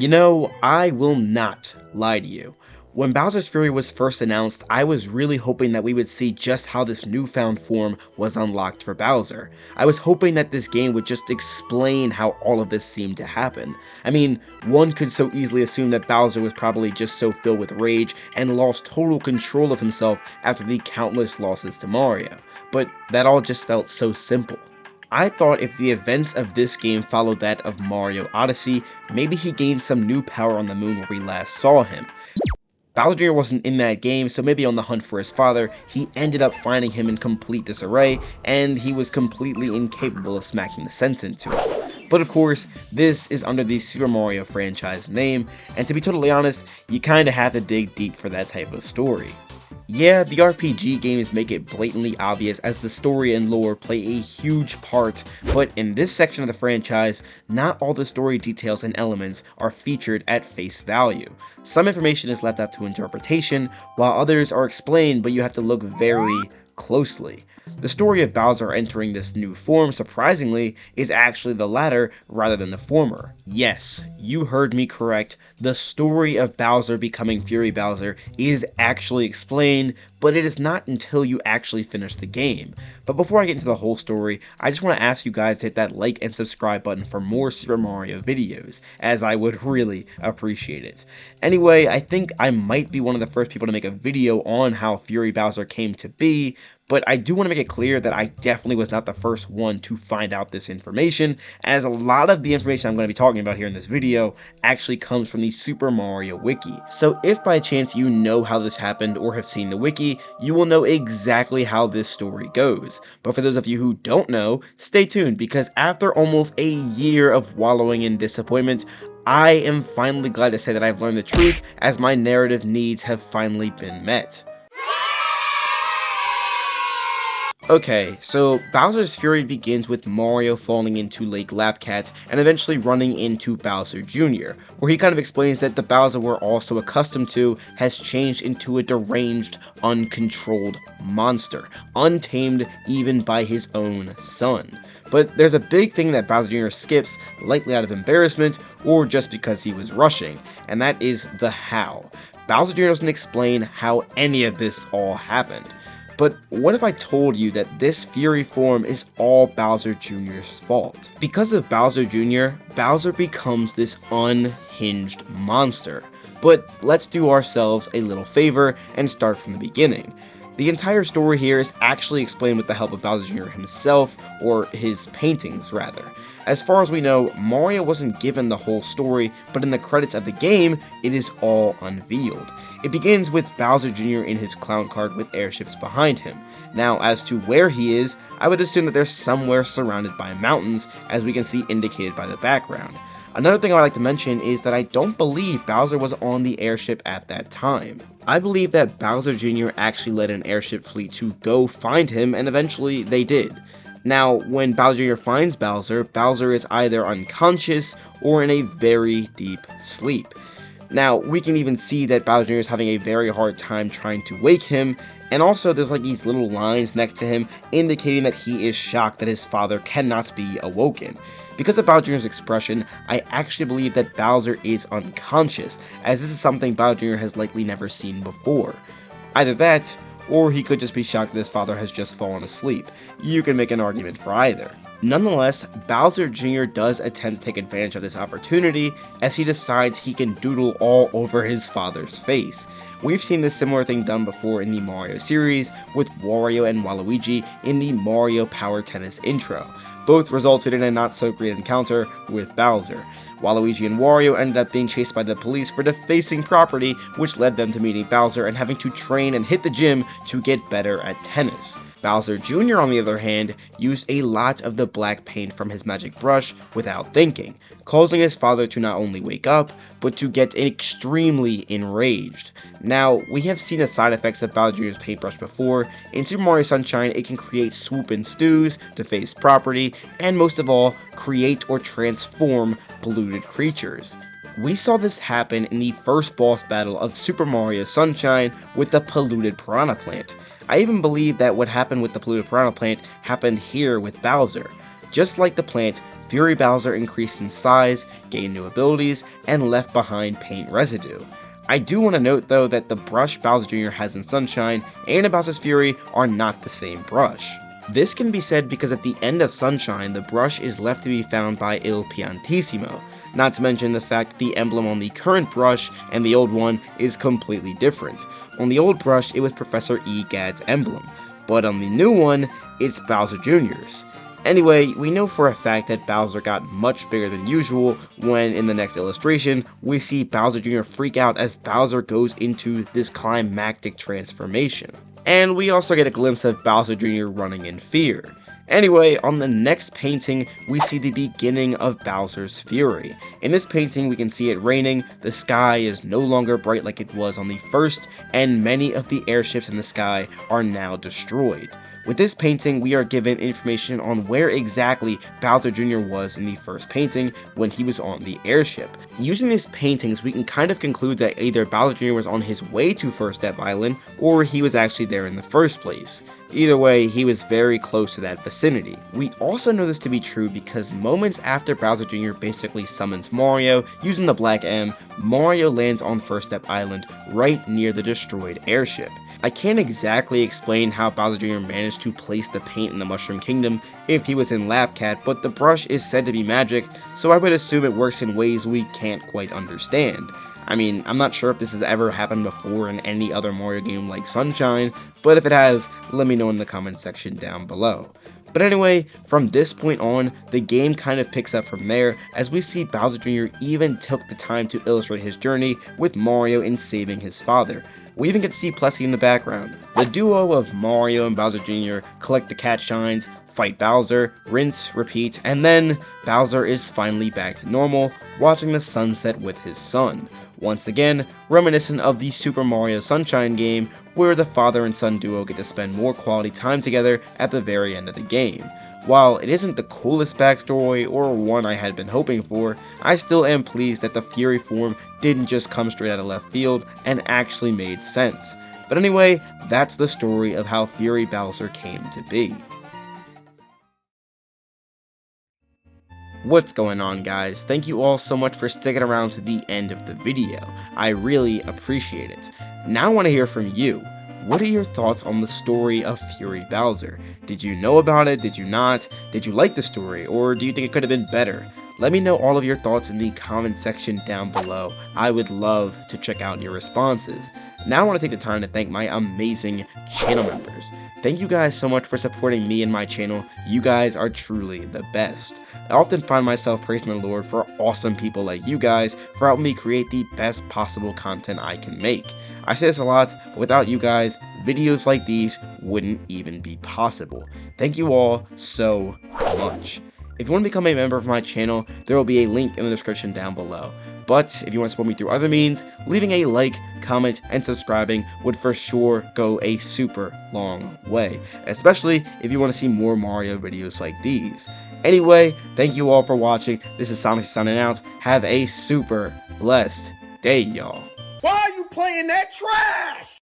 You know, I will not lie to you. When Bowser's Fury was first announced, I was really hoping that we would see just how this newfound form was unlocked for Bowser. I was hoping that this game would just explain how all of this seemed to happen. I mean, one could so easily assume that Bowser was probably just so filled with rage and lost total control of himself after the countless losses to Mario, but that all just felt so simple. I thought if the events of this game followed that of Mario Odyssey, maybe he gained some new power on the moon where we last saw him. Bowser Jr. wasn't in that game, so maybe on the hunt for his father, he ended up finding him in complete disarray, and he was completely incapable of smacking the sense into it. But of course, this is under the Super Mario franchise name, and to be totally honest, you kinda have to dig deep for that type of story. Yeah, the RPG games make it blatantly obvious as the story and lore play a huge part, but in this section of the franchise, not all the story details and elements are featured at face value. Some information is left up to interpretation, while others are explained but you have to look very closely. The story of Bowser entering this new form, surprisingly, is actually the latter rather than the former. Yes, you heard me correct, the story of Bowser becoming Fury Bowser is actually explained, but it is not until you actually finish the game. But before I get into the whole story, I just want to ask you guys to hit that like and subscribe button for more Super Mario videos, as I would really appreciate it. Anyway, I think I might be one of the first people to make a video on how Fury Bowser came to be, but I do want to make it clear that I definitely was not the first one to find out this information, as a lot of the information I'm going to be talking about here in this video actually comes from the Super Mario Wiki. So if by chance you know how this happened or have seen the wiki, you will know exactly how this story goes. But for those of you who don't know, stay tuned, because after almost a year of wallowing in disappointment, I am finally glad to say that I've learned the truth, as my narrative needs have finally been met. Okay, so Bowser's Fury begins with Mario falling into Lake Lapcat and eventually running into Bowser Jr., where he kind of explains that the Bowser we're all so accustomed to has changed into a deranged, uncontrolled monster, untamed even by his own son. But there's a big thing that Bowser Jr. skips, likely out of embarrassment or just because he was rushing, and that is the how. Bowser Jr. doesn't explain how any of this all happened. But what if I told you that this Fury form is all Bowser Jr.'s fault? Because of Bowser Jr., Bowser becomes this unhinged monster. But let's do ourselves a little favor and start from the beginning. The entire story here is actually explained with the help of Bowser Jr. himself, or his paintings rather. As far as we know, Mario wasn't given the whole story, but in the credits of the game, it is all unveiled. It begins with Bowser Jr. in his clown cart with airships behind him. Now, as to where he is, I would assume that they're somewhere surrounded by mountains, as we can see indicated by the background. Another thing I'd like to mention is that I don't believe Bowser was on the airship at that time. I believe that Bowser Jr. actually led an airship fleet to go find him, and eventually they did. Now, when Bowser Jr. finds Bowser, Bowser is either unconscious or in a very deep sleep. Now, we can even see that Bowser Jr. is having a very hard time trying to wake him, and also there's like these little lines next to him indicating that he is shocked that his father cannot be awoken. Because of Bowser Jr.'s expression, I actually believe that Bowser is unconscious, as this is something Bowser Jr. has likely never seen before. Either that, or he could just be shocked that his father has just fallen asleep. You can make an argument for either. Nonetheless, Bowser Jr. does attempt to take advantage of this opportunity, as he decides he can doodle all over his father's face. We've seen this similar thing done before in the Mario series, with Wario and Waluigi in the Mario Power Tennis intro. Both resulted in a not-so-great encounter with Bowser. Waluigi and Wario ended up being chased by the police for defacing property, which led them to meeting Bowser and having to train and hit the gym to get better at tennis. Bowser Jr., on the other hand, used a lot of the black paint from his magic brush without thinking, causing his father to not only wake up, but to get extremely enraged. Now, we have seen the side effects of Bowser Jr.'s paintbrush before. In Super Mario Sunshine, it can create swoop and stews, deface property, and most of all, create or transform polluted creatures. We saw this happen in the first boss battle of Super Mario Sunshine with the polluted piranha plant. I even believe that what happened with the polluted piranha plant happened here with Bowser. Just like the plant, Fury Bowser increased in size, gained new abilities, and left behind paint residue. I do want to note though that the brush Bowser Jr. has in Sunshine and in Bowser's Fury are not the same brush. This can be said because at the end of Sunshine, the brush is left to be found by Il Piantissimo, not to mention the fact that the emblem on the current brush and the old one is completely different. On the old brush, it was Professor Egad's emblem, but on the new one, it's Bowser Jr.'s. Anyway, we know for a fact that Bowser got much bigger than usual when, in the next illustration, we see Bowser Jr. freak out as Bowser goes into this climactic transformation. And we also get a glimpse of Bowser Jr. running in fear. Anyway, on the next painting, we see the beginning of Bowser's Fury. In this painting, we can see it raining, the sky is no longer bright like it was on the first, and many of the airships in the sky are now destroyed. With this painting, we are given information on where exactly Bowser Jr. was in the first painting when he was on the airship. Using these paintings, we can kind of conclude that either Bowser Jr. was on his way to First Step Island, or he was actually there in the first place. Either way, he was very close to that vicinity. We also know this to be true because moments after Bowser Jr. basically summons Mario using the Black M, Mario lands on First Step Island right near the destroyed airship. I can't exactly explain how Bowser Jr. managed to place the paint in the Mushroom Kingdom if he was in Lab Cat, but the brush is said to be magic, so I would assume it works in ways we can't quite understand. I mean, I'm not sure if this has ever happened before in any other Mario game like Sunshine, but if it has, let me know in the comment section down below. But anyway, from this point on, the game kind of picks up from there, as we see Bowser Jr. even took the time to illustrate his journey with Mario in saving his father. We even get to see Plessy in the background. The duo of Mario and Bowser Jr. collect the cat shines, fight Bowser, rinse, repeat, and then Bowser is finally back to normal, watching the sunset with his son. Once again, reminiscent of the Super Mario Sunshine game, where the father and son duo get to spend more quality time together at the very end of the game. While it isn't the coolest backstory or one I had been hoping for, I still am pleased that the Fury form didn't just come straight out of left field and actually made sense. But anyway, that's the story of how Fury Bowser came to be. What's going on, guys? Thank you all so much for sticking around to the end of the video. I really appreciate it. Now I want to hear from you. What are your thoughts on the story of Fury Bowser? Did you know about it? Did you not? Did you like the story? Or do you think it could have been better? Let me know all of your thoughts in the comment section down below. I would love to check out your responses. Now I want to take the time to thank my amazing channel members. Thank you guys so much for supporting me and my channel. You guys are truly the best. I often find myself praising the Lord for awesome people like you guys for helping me create the best possible content I can make. I say this a lot, but without you guys, videos like these wouldn't even be possible. Thank you all so much. If you want to become a member of my channel, there will be a link in the description down below. But if you want to support me through other means, leaving a like, comment, and subscribing would for sure go a super long way, especially if you want to see more Mario videos like these. Anyway, thank you all for watching. This is SONICSTA signing out. Have a super blessed day, y'all. Why are you playing that trash?